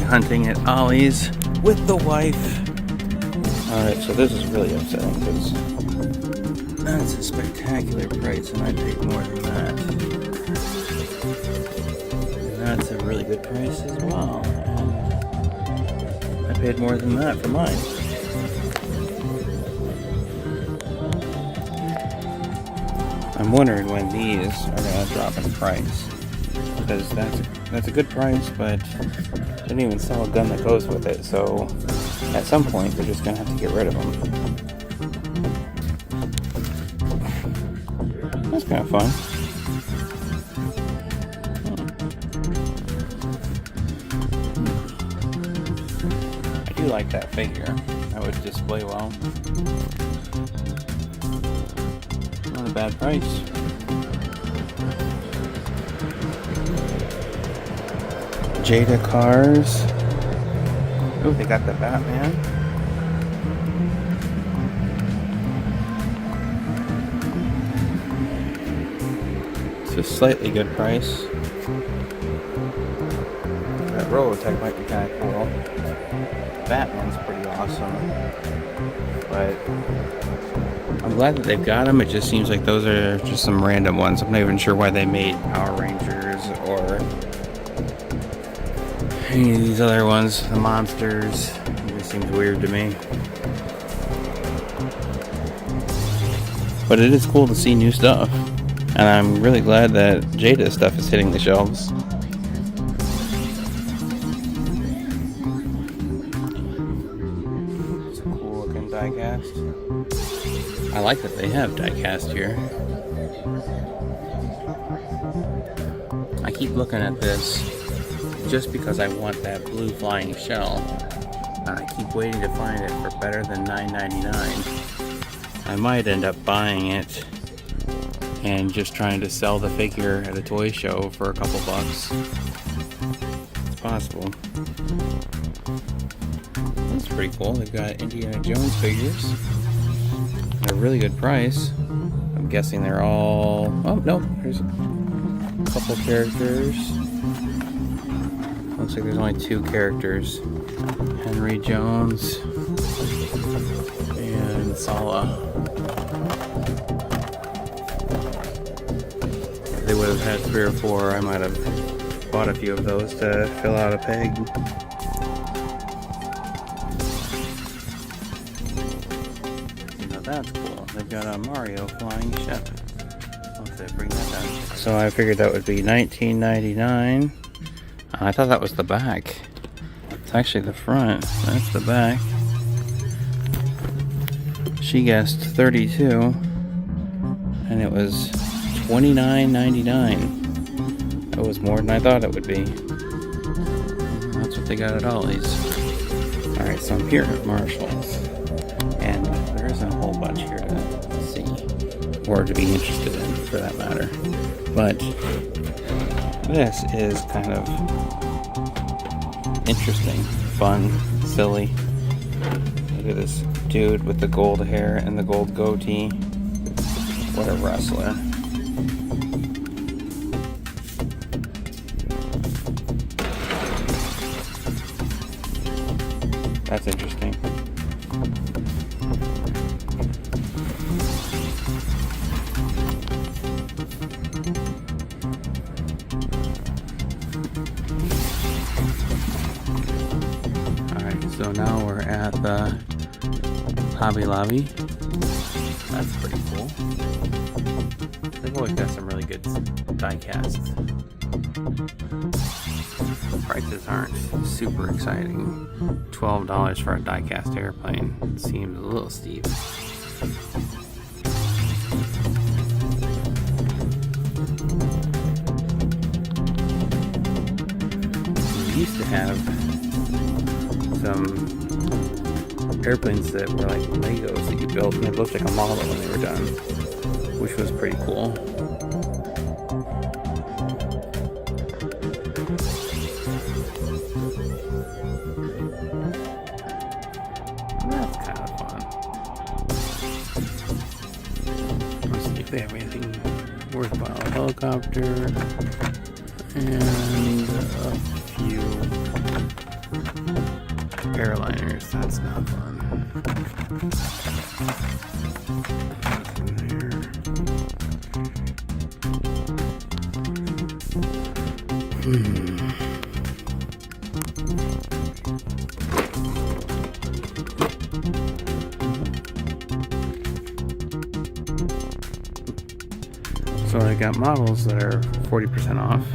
hunting at Ollie's with the wife. Alright, so this is really upsetting because that's a spectacular price and I paid more than that. And that's a really good price as well. And I paid more than that for mine. I'm wondering when these are going to drop in price. Because that's a good price, but they didn't even sell a gun that goes with it, so at some point they're just gonna have to get rid of them. That's kind of fun. I do like that figure. That would display well. Not a bad price. Jada cars. Oh, they got the Batman. It's a slightly good price. That Robotech might be kind of cool. Batman's pretty awesome. But I'm glad that they've got them. It just seems like those are just some random ones. I'm not even sure why they made Power Rangers or any of these other ones, the monsters. It just seems weird to me. But it is cool to see new stuff. And I'm really glad that Jada stuff is hitting the shelves. It's a cool looking die-cast. I like that they have die-cast here. I keep looking at this just because I want that blue flying shell. I keep waiting to find it for better than $9.99. I might end up buying it and just trying to sell the figure at a toy show for a couple bucks. It's possible. That's pretty cool. They've got Indiana Jones figures at a really good price. I'm guessing they're all... Oh, no. There's a couple characters. Looks like there's only 2 characters. Henry Jones and Sala. If they would have had 3 or 4, I might have bought a few of those to fill out a peg. Now that's cool. They've got a Mario flying ship. Once they bring that down. So I figured that would be $19.99. I thought that was the back. It's actually the front. That's the back. She guessed 32, and it was $29.99. That was more than I thought it would be. That's what they got at Ollie's. Alright, so I'm here at Marshall's, and there isn't a whole bunch here to see, or to be interested in, for that matter. But this is kind of interesting, fun, silly. Look at this dude with the gold hair and the gold goatee. What a wrestler. That's interesting. So now we're at the Hobby Lobby. That's pretty cool. They've always got some really good die casts. The prices aren't super exciting. $12 for a die cast airplane seems a little steep. We used to have some airplanes that were like Legos that you built, and they looked like a model when they were done, which was pretty cool. That's kind of fun. Let's see if they have anything worthwhile. Helicopter and a few Airliners, that's not fun. So I got models that are 40% off.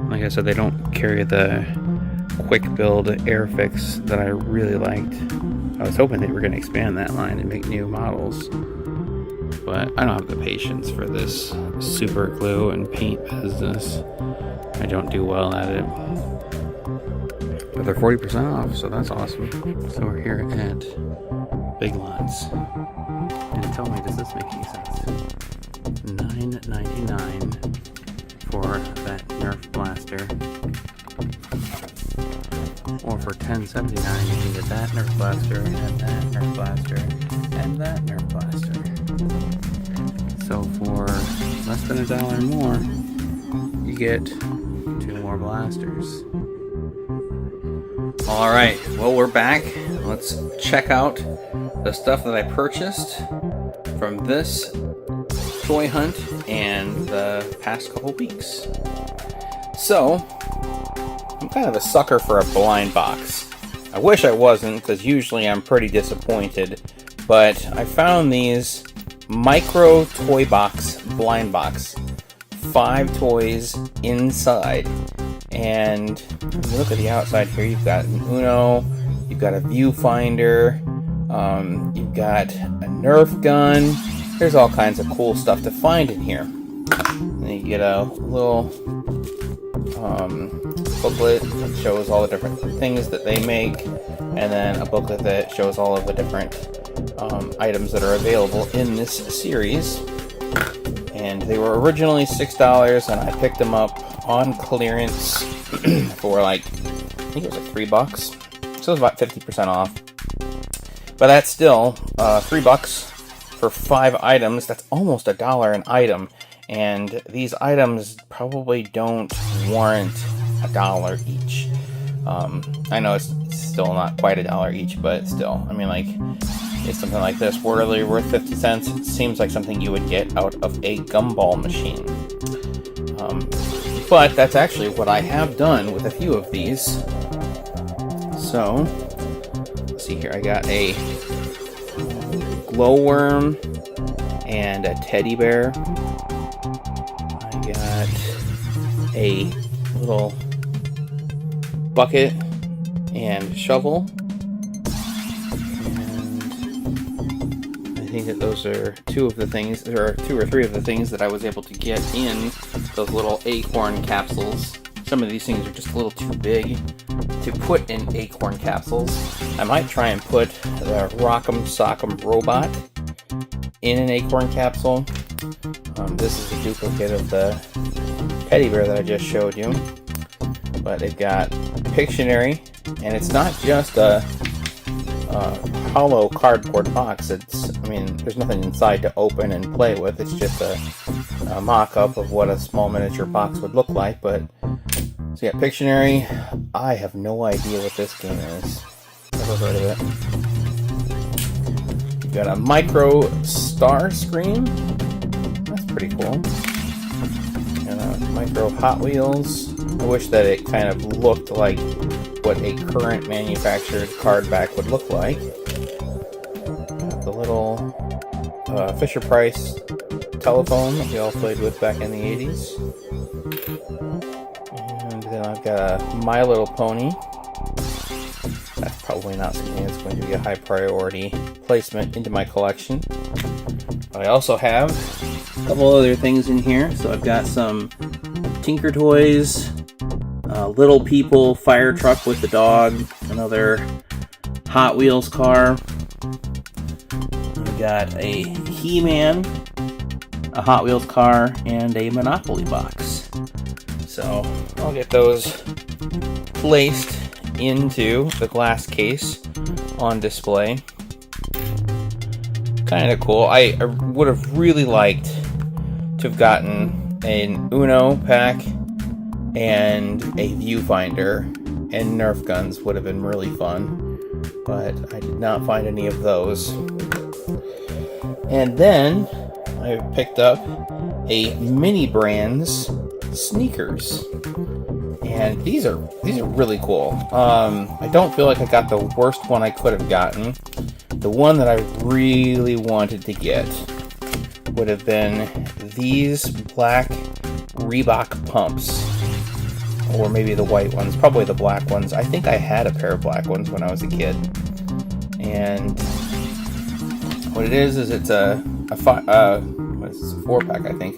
Like I said, they don't carry the quick build Airfix that I really liked. I was hoping they were going to expand that line and make new models, but I don't have the patience for this super glue and paint business. I don't do well at it. But they're 40% off, so that's awesome. So we're here at Big Lots. And tell me, does this make any sense? $9.99 for that Nerf blaster. Or for $10.79 you can get that Nerf blaster, and that Nerf blaster, and that Nerf blaster. So for less than $1 more, you get 2 more blasters. Alright, well, we're back. Let's check out the stuff that I purchased from this toy hunt and the past couple weeks. So, I'm kind of a sucker for a blind box. I wish I wasn't, because usually I'm pretty disappointed, but I found these micro toy box blind box. 5 toys inside. And when you look at the outside here, you've got an Uno, you've got a viewfinder, you've got a Nerf gun. There's all kinds of cool stuff to find in here. And you get a little booklet that shows all the different things that they make, and then a booklet that shows all of the different items that are available in this series. And they were originally $6, and I picked them up on clearance for like, I think it was like $3. So it was about 50% off. But that's still $3 for 5 items. That's almost $1 an item. And these items probably don't warrant $1 each. I know it's still not quite $1 each, but still, I mean, like, it's something like this, really worth 50 cents. It seems like something you would get out of a gumball machine. But that's actually what I have done with a few of these. So, let's see here. I got a glowworm and a teddy bear. I got a little bucket and shovel. I think that those are 2 of the things, or 2 or 3 of the things that I was able to get in those little acorn capsules. Some of these things are just a little too big to put in acorn capsules. I might try and put the Rock'em Sock'em robot in an acorn capsule. This is a duplicate of the teddy bear that I just showed you. But they've got Pictionary, and it's not just a hollow cardboard box. I mean, there's nothing inside to open and play with. It's just a mock-up of what a small miniature box would look like. But so yeah, Pictionary. I have no idea what this game is. Never heard of it. You've got a micro Star Scream. That's pretty cool. And a micro Hot Wheels. I wish that it kind of looked like what a current manufactured card back would look like. The little Fisher-Price telephone that we all played with back in the 80s. And then I've got a My Little Pony. That's probably not something that's going to be a high priority placement into my collection. But I also have a couple other things in here. So I've got some Tinker Toys, Little People fire truck with the dog, another Hot Wheels car. We got a He-Man, a Hot Wheels car, and a Monopoly box. So I'll get those placed into the glass case on display. Kind of cool. I would have really liked to have gotten an Uno pack and a viewfinder, and Nerf guns would have been really fun. but I did not find any of those. And then I picked up a Mini Brands sneakers, and these are really cool. I don't feel like I got the worst one I could have gotten. The one that I really wanted to get would have been these black Reebok pumps, or maybe the white ones, probably the black ones. I think I had a pair of black ones when I was a kid. And what it is it's a 4-pack, I think.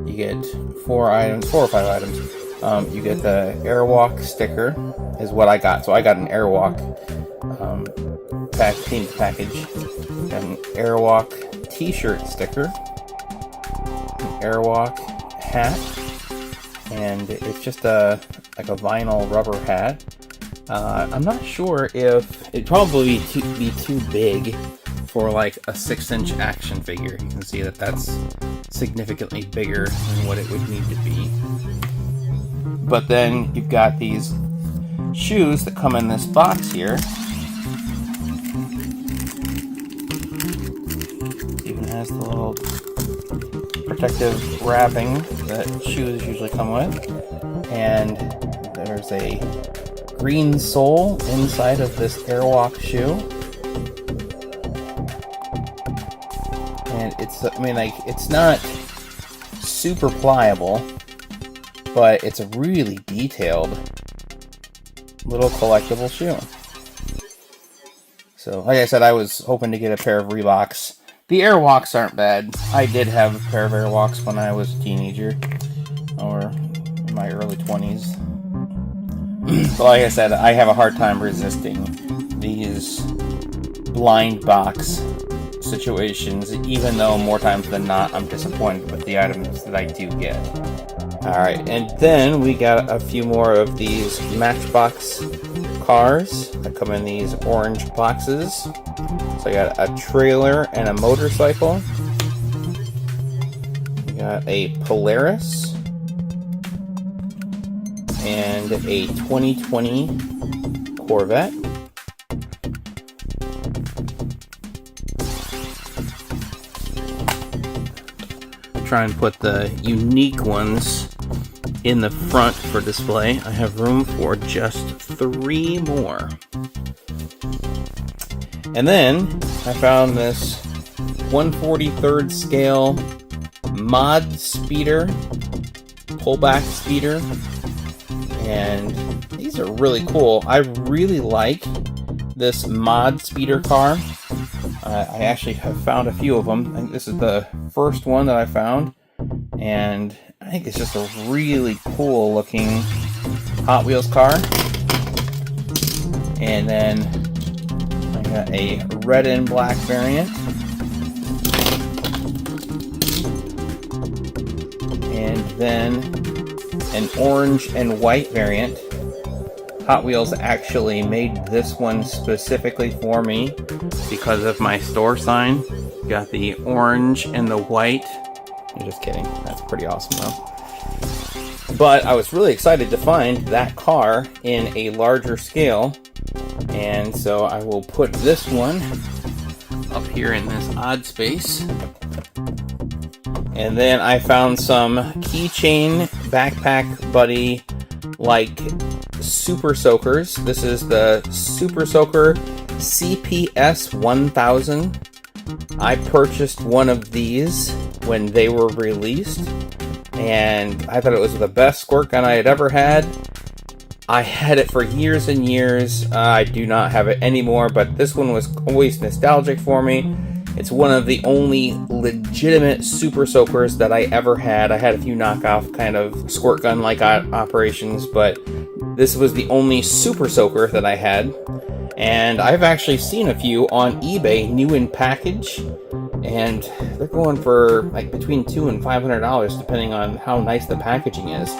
You get 4 or 5 items. You get the Airwalk sticker, is what I got. So I got an Airwalk themed package, an Airwalk t-shirt sticker, an Airwalk hat, and it's just a vinyl rubber hat. I'm not sure if it'd probably be too big for like a 6-inch action figure. You can see that that's significantly bigger than what it would need to be. But then you've got these shoes that come in this box here. It even has the little protective wrapping that shoes usually come with. And there's a green sole inside of this Airwalk shoe. And it's not super pliable, but it's a really detailed little collectible shoe. So, like I said, I was hoping to get a pair of Reeboks. The Airwalks aren't bad. I did have a pair of Airwalks when I was a teenager, or in my early 20s. But like I said, I have a hard time resisting these blind box situations, even though more times than not I'm disappointed with the items that I do get. Alright, and then we got a few more of these Matchbox cars that come in these orange boxes. So I got a trailer and a motorcycle. We got a Polaris and a 2020 Corvette. Try and put the unique ones in the front for display. I have room for just 3 more. And then I found this 1/43rd scale mod speeder, pullback speeder, and these are really cool. I really like this mod speeder car. I actually have found a few of them. I think this is the first one that I found, and I think it's just a really cool looking Hot Wheels car. And then I got a red and black variant, and then an orange and white variant. Hot Wheels actually made this one specifically for me because of my store sign. Got the orange and the white. I'm just kidding. That's pretty awesome though. But I was really excited to find that car in a larger scale. And so I will put this one up here in this odd space. And then I found some keychain backpack buddy like Super Soakers. This is the Super Soaker CPS 1000. I purchased one of these when they were released, and I thought it was the best squirt gun I had ever had. I had it for years and years. I do not have it anymore, but this one was always nostalgic for me. It's one of the only legitimate Super Soakers that I ever had. I had a few knockoff kind of squirt gun-like operations, but this was the only Super Soaker that I had. And I've actually seen a few on eBay, new in package, and they're going for like between $200 and $500, depending on how nice the packaging is.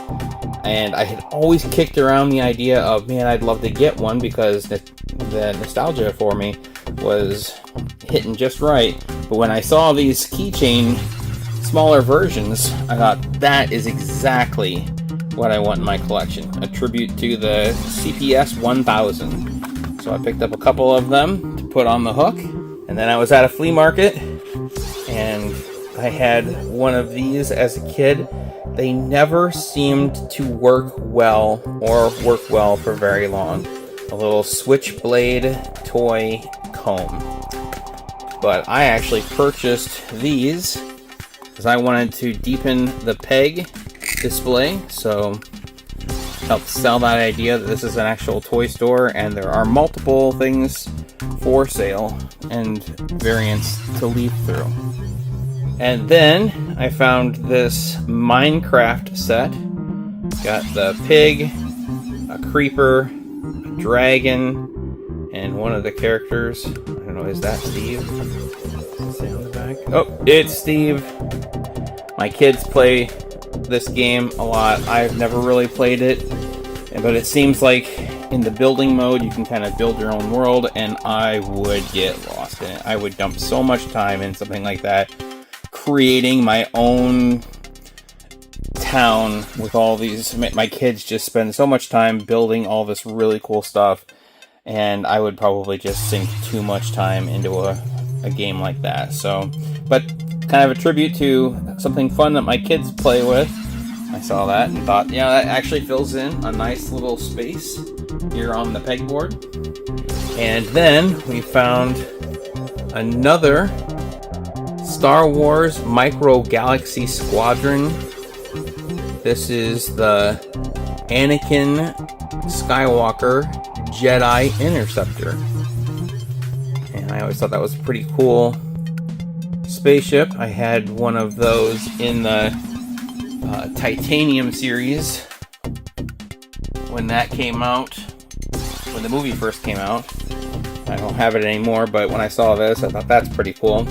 And I had always kicked around the idea of, man, I'd love to get one because the nostalgia for me was hitting just right. But when I saw these keychain smaller versions, I thought that is exactly what I want in my collection. A tribute to the CPS 1000. So I picked up a couple of them to put on the hook. And then I was at a flea market, and I had one of these as a kid. They never seemed to work well for very long. A little switchblade toy comb. But I actually purchased these because I wanted to deepen the peg display. So help sell that idea that this is an actual toy store and there are multiple things for sale and variants to leaf through. And then I found this Minecraft set. Got the pig, a creeper, a dragon, and one of the characters. I don't know, is that Steve? Does it say on the back? Oh, it's Steve. My kids play this game a lot. I've never really played it, but it seems like in the building mode you can kind of build your own world, and I would get lost in it. I would dump so much time in something like that, creating my own town with all these. My kids just spend so much time building all this really cool stuff, and I would probably just sink too much time into a game like that. So, but kind of a tribute to something fun that my kids play with. I saw that and thought, yeah, that actually fills in a nice little space here on the pegboard. And then we found another Star Wars Micro Galaxy Squadron. This is the Anakin Skywalker Jedi Interceptor. And I always thought that was a pretty cool spaceship. I had one of those in the Titanium series when that came out, when the movie first came out. I don't have it anymore, but when I saw this, I thought that's pretty cool.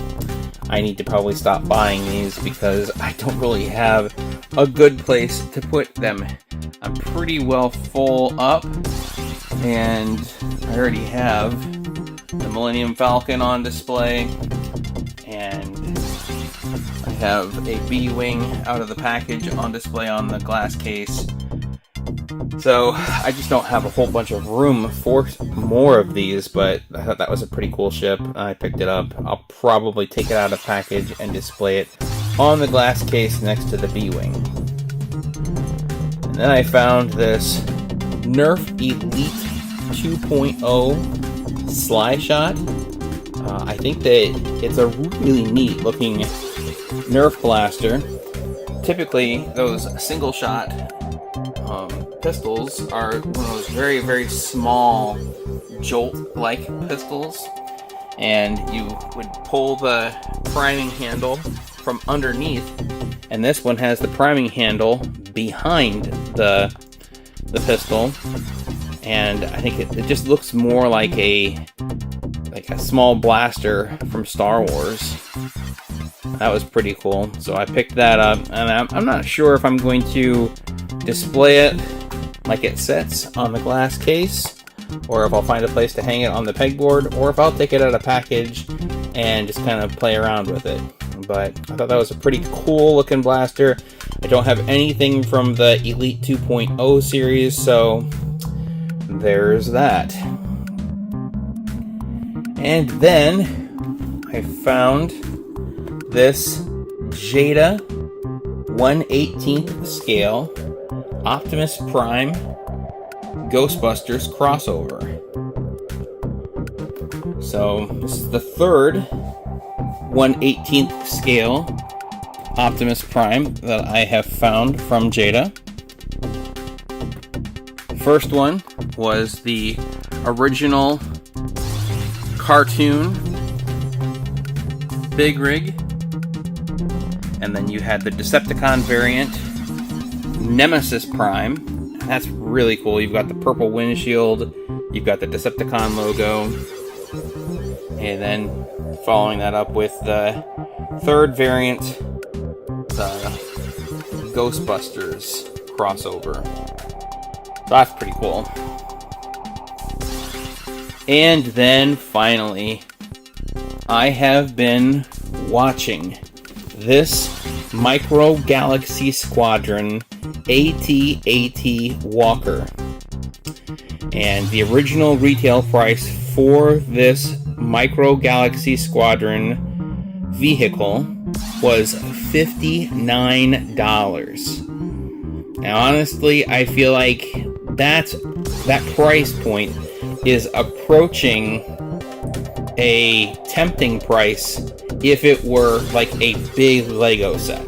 I need to probably stop buying these because I don't really have a good place to put them. I'm pretty well full up, and I already have the Millennium Falcon on display, and I have a B-Wing out of the package on display on the glass case. So I just don't have a whole bunch of room for more of these, but I thought that was a pretty cool ship. I picked it up. I'll probably take it out of the package and display it on the glass case next to the B-Wing. And then I found this Nerf Elite 2.0 Sly Shot. I think that it's a really neat looking Nerf blaster. Typically, those single shot pistols are one of those very, very small jolt-like pistols, and you would pull the priming handle from underneath, and this one has the priming handle behind the pistol, and I think it just looks more like a small blaster from Star Wars. That was pretty cool, so I picked that up, and I'm not sure if I'm going to display it like it sits on the glass case, or if I'll find a place to hang it on the pegboard, or if I'll take it out of package and just kind of play around with it. But I thought that was a pretty cool looking blaster. I don't have anything from the Elite 2.0 series, so there's that. And then I found this Jada 1/18th scale Optimus Prime Ghostbusters crossover. So this is the third 1/18th scale Optimus Prime that I have found from Jada. The first one was the original cartoon Big Rig, and then you had the Decepticon variant Nemesis Prime. That's really cool. You've got the purple windshield, you've got the Decepticon logo, and then following that up with the third variant, the Ghostbusters crossover. So that's pretty cool. And then finally, I have been watching this Micro Galaxy Squadron AT-AT Walker. And the original retail price for this Micro Galaxy Squadron vehicle was $59. Now, honestly, I feel like that price point is approaching a tempting price if it were like a big Lego set.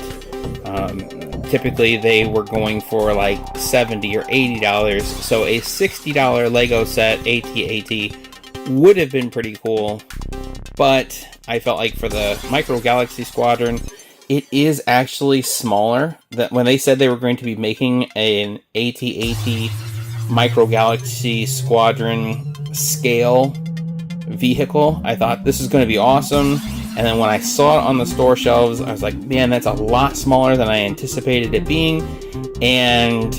Typically, they were going for like $70 or $80, so a $60 Lego set AT-AT would have been pretty cool, but I felt like for the Micro Galaxy Squadron, it is actually smaller. That when they said they were going to be making an AT-AT Micro Galaxy Squadron scale vehicle, I thought this is going to be awesome. And then when I saw it on the store shelves, I was like, man, that's a lot smaller than I anticipated it being. And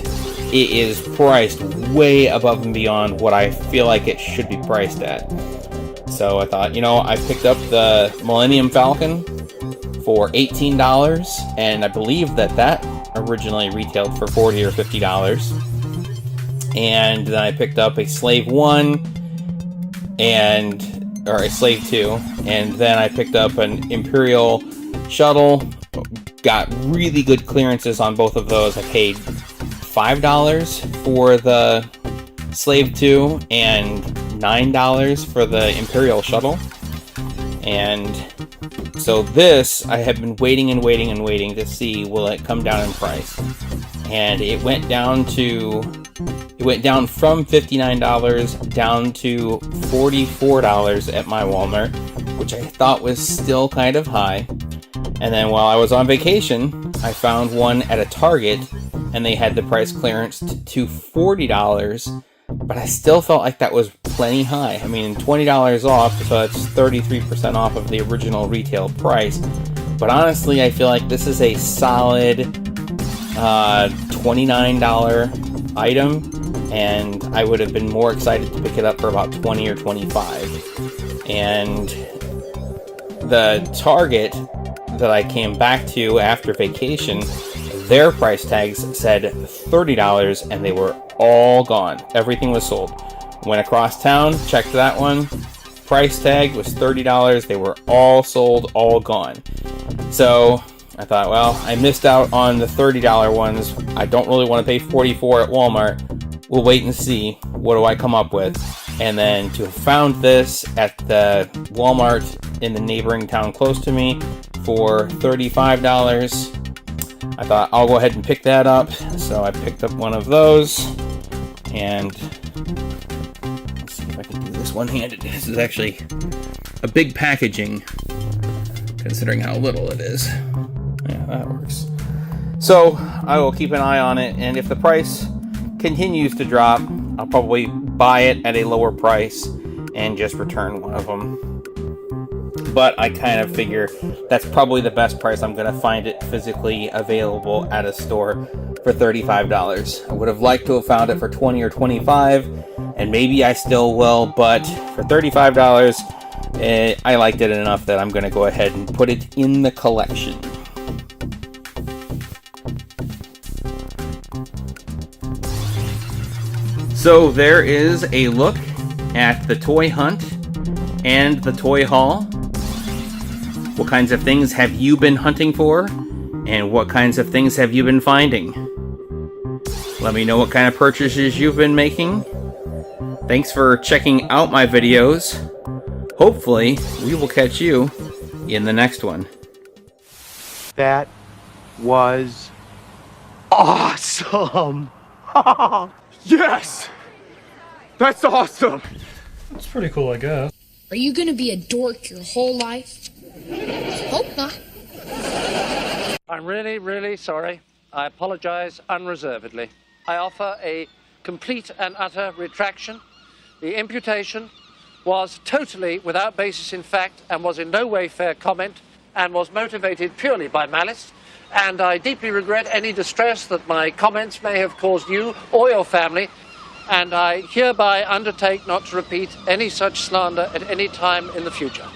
it is priced way above and beyond what I feel like it should be priced at. So I thought, you know, I picked up the Millennium Falcon for $18, and I believe that originally retailed for $40 or $50. And then I picked up a Slave 1 or a Slave 2, and then I picked up an Imperial shuttle. Got really good clearances on both of those. I paid $5 for the Slave 2 and $9 for the Imperial shuttle. And so this, I have been waiting and waiting and waiting to see, will it come down in price? And it went down from $59 down to $44 at my Walmart, which I thought was still kind of high. And then while I was on vacation, I found one at a Target, and they had the price clearance to $40, but I still felt like that was plenty high. I mean, $20 off, so that's 33% off of the original retail price. But honestly, I feel like this is a solid $29 item, and I would have been more excited to pick it up for about $20 or $25. And the Target that I came back to after vacation, their price tags said $30, and they were all gone. Everything was sold. Went across town, checked that one. Price tag was $30. They were all sold, all gone. So I thought, well, I missed out on the $30 ones. I don't really want to pay $44 at Walmart. We'll wait and see. What do I come up with? And then to have found this at the Walmart in the neighboring town close to me for $35, I thought I'll go ahead and pick that up. So I picked up one of those, and let's see if I can do this one-handed. This is actually a big packaging, considering how little it is. Yeah, that works. So I will keep an eye on it, and if the price continues to drop, I'll probably buy it at a lower price and just return one of them. But I kind of figure that's probably the best price I'm going to find it physically available at a store for $35. I would have liked to have found it for $20 or $25, and maybe I still will, but for $35, I liked it enough that I'm going to go ahead and put it in the collection. So there is a look at the toy hunt and the toy haul. What kinds of things have you been hunting for? And what kinds of things have you been finding? Let me know what kind of purchases you've been making. Thanks for checking out my videos. Hopefully, we will catch you in the next one. That was awesome! Yes! That's awesome! It's pretty cool, I guess. Are you gonna be a dork your whole life? Hope not. I'm really, really sorry. I apologize unreservedly. I offer a complete and utter retraction. The imputation was totally without basis in fact and was in no way fair comment and was motivated purely by malice. And I deeply regret any distress that my comments may have caused you or your family. And I hereby undertake not to repeat any such slander at any time in the future.